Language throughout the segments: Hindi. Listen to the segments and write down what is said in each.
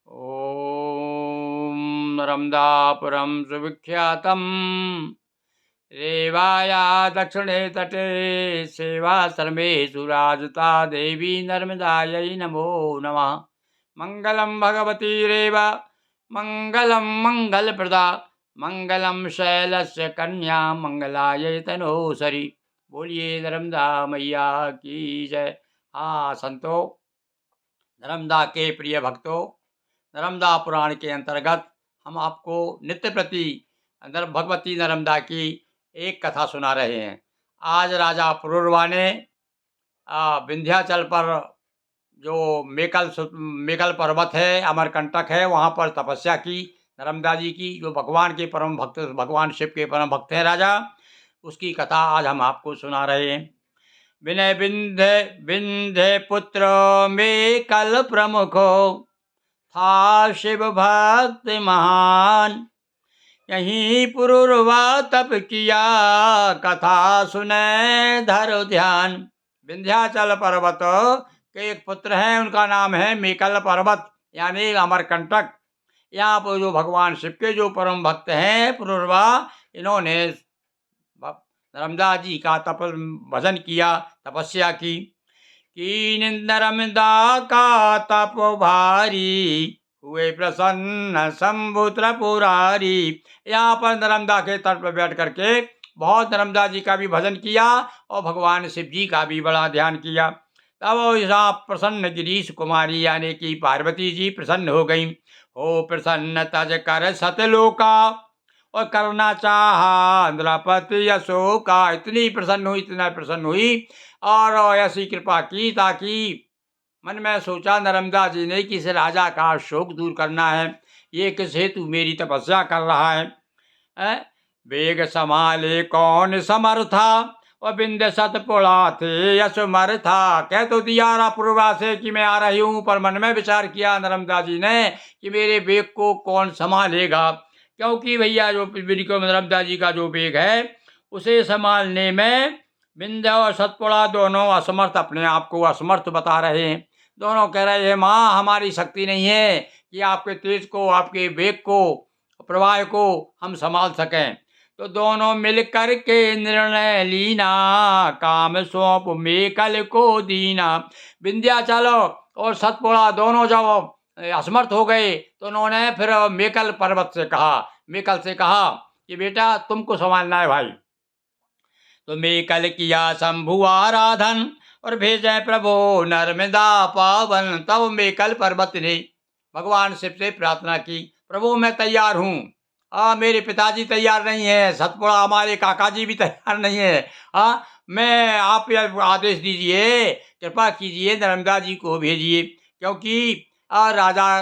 ॐ नर्मदापुरं सुविख्यातं रेवाया दक्षिणे तटे सेवाश्रमेषु राजता देवी नर्मदायै नमो नमः। मङ्गलं भगवती रेवा मङ्गलं मङ्गलप्रदा मङ्गलं शैलस्य कन्या मंगलायै तनोहरि। बोलिए नर्मदा मैया की जय। हाँ संतो, नर्मदा के प्रिय भक्तों, नर्मदा पुराण के अंतर्गत हम आपको नित्य प्रति भगवती नर्मदा की एक कथा सुना रहे हैं। आज राजा पुरूरवा ने विंध्याचल पर जो मेकल पर्वत है, अमरकंटक है, वहाँ पर तपस्या की नर्मदा जी की। जो भगवान के परम भक्त, भगवान शिव के परम भक्त हैं राजा, उसकी कथा आज हम आपको सुना रहे हैं। विनय विंध्य विंध्य पुत्र मेकल प्रमुखो था शिव भक्त महान। यहीं पुरूरवा तप किया कथा सुने धरो ध्यान। विंध्याचल पर्वत के एक पुत्र हैं, उनका नाम है मेकल पर्वत यानी अमरकंटक। यहाँ पर जो भगवान शिव के जो परम भक्त हैं पुरूरवा, इन्होंने नर्मदा जी का भजन किया, तपस्या की। नर्मदा का तप भारी हुए प्रसन्न शंभु त्रिपुरारी। यहाँ पर नर्मदा के तट पर बैठ करके बहुत नर्मदा जी का भी भजन किया और भगवान शिव जी का भी बड़ा ध्यान किया। तब यहाँ प्रसन्न गिरीश कुमारी यानी कि पार्वती जी प्रसन्न हो गई। हो प्रसन्न तज कर सतलोका और करना चाहा नृपति अशोका। इतनी प्रसन्न हुई, इतना प्रसन्न हुई और ऐसी कृपा की ताकि मन में सोचा नर्मदा जी ने कि इस राजा का शोक दूर करना है, ये किस हेतु मेरी तपस्या कर रहा है? वेग संभाले कौन समर्था और बिंद सतपुड़ा थे असमर्था। कह तो दिया पुरूरवा से कि मैं आ रही हूँ, पर मन में विचार किया नर्मदा जी ने कि मेरे वेग को कौन संभालेगा, क्योंकि भैया जो नर्मदा जी का जो वेग है उसे संभालने में बिंद और सतपुड़ा दोनों असमर्थ, अपने आप को असमर्थ बता रहे हैं। दोनों कह रहे हैं माँ हमारी शक्ति नहीं है कि आपके तेज को, आपके वेग को, प्रवाह को हम संभाल सकें। तो दोनों मिल कर के निर्णय लीना काम सौंप मेकल को दीना। विंध्याचल और सतपुड़ा दोनों जब असमर्थ हो गए तो उन्होंने फिर मेकल पर्वत से कहा, मेकल से कहा कि बेटा तुमको संभालना है भाई। तो मेकल किया शंभु आराधन और भेजे प्रभु नर्मदा पावन। तब मेकल पर्वत ने भगवान शिव से प्रार्थना की, प्रभु मैं तैयार हूँ, मेरे पिताजी तैयार नहीं है, सतपुड़ा हमारे काका जी भी तैयार नहीं है, मैं आप आदेश दीजिए, कृपा कीजिए नर्मदा जी को भेजिए, क्योंकि राजा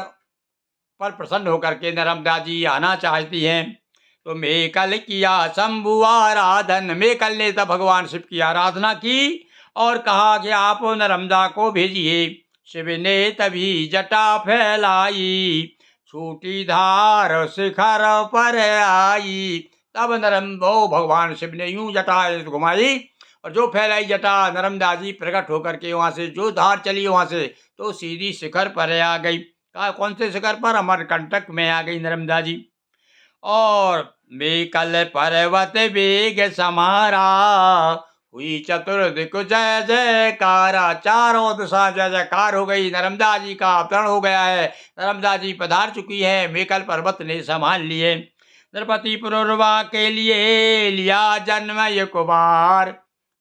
पर प्रसन्न होकर के नर्मदा जी आना चाहती हैं। तो मेकल किया शंभु आराधन। मेकल ने तब भगवान शिव की आराधना की और कहा कि आप नर्मदा को भेजिए। शिव ने तभी जटा फैलाई छूटी धार शिखर पर आई। तब भगवान शिव ने यूं जटा घुमाई और जो फैलाई जटा नर्मदा जी प्रकट होकर के वहां से जो धार चली वहां से तो सीधी शिखर पर आ गई। कहा कौन से शिखर पर? अमरकंटक में आ गई नर्मदा जी। और मेकल पर्वत वेग समारा हुई चतुर्दिक जय जयकारा। चारों दिशा जय जयकार हो गई, नर्मदा जी का अवतरण हो गया है, नर्मदा जी पधार चुकी है, मेकल पर्वत ने संभाल लिए। नृपति पुरूरवा के लिए लिया जन्म एक बार।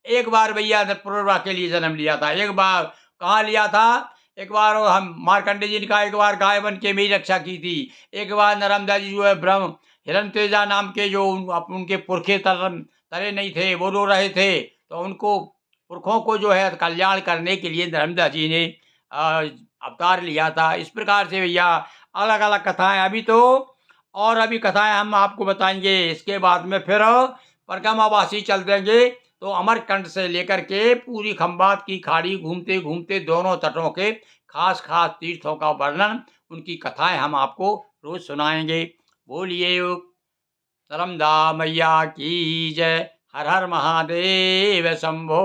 एक बार भैया पुरूरवा के लिए जन्म लिया था। एक बार कहाँ लिया था? एक बार हम मार्कंडे जी ने कहा एक बार गाय बन के मेरी रक्षा की थी। एक बार नर्मदा जी जो है ब्रह्म हिरण्यतेजा नाम के जो उनके पुरखे तरे नहीं थे, वो रो रहे थे, तो उनको पुरखों को जो है कल्याण करने के लिए नर्मदा जी ने अवतार लिया था। इस प्रकार से भैया अलग अलग कथाएं अभी तो और अभी कथाएं हम आपको बताएंगे। इसके बाद में फिर परगमावासी चल देंगे तो अमरकंट से लेकर के पूरी खंबात की खाड़ी घूमते घूमते दोनों तटों के खास खास तीर्थों का वर्णन, उनकी कथाएं हम आपको रोज सुनाएंगे। बोलिए नर्मदा मैया की जय। हर हर महादेव शंभो।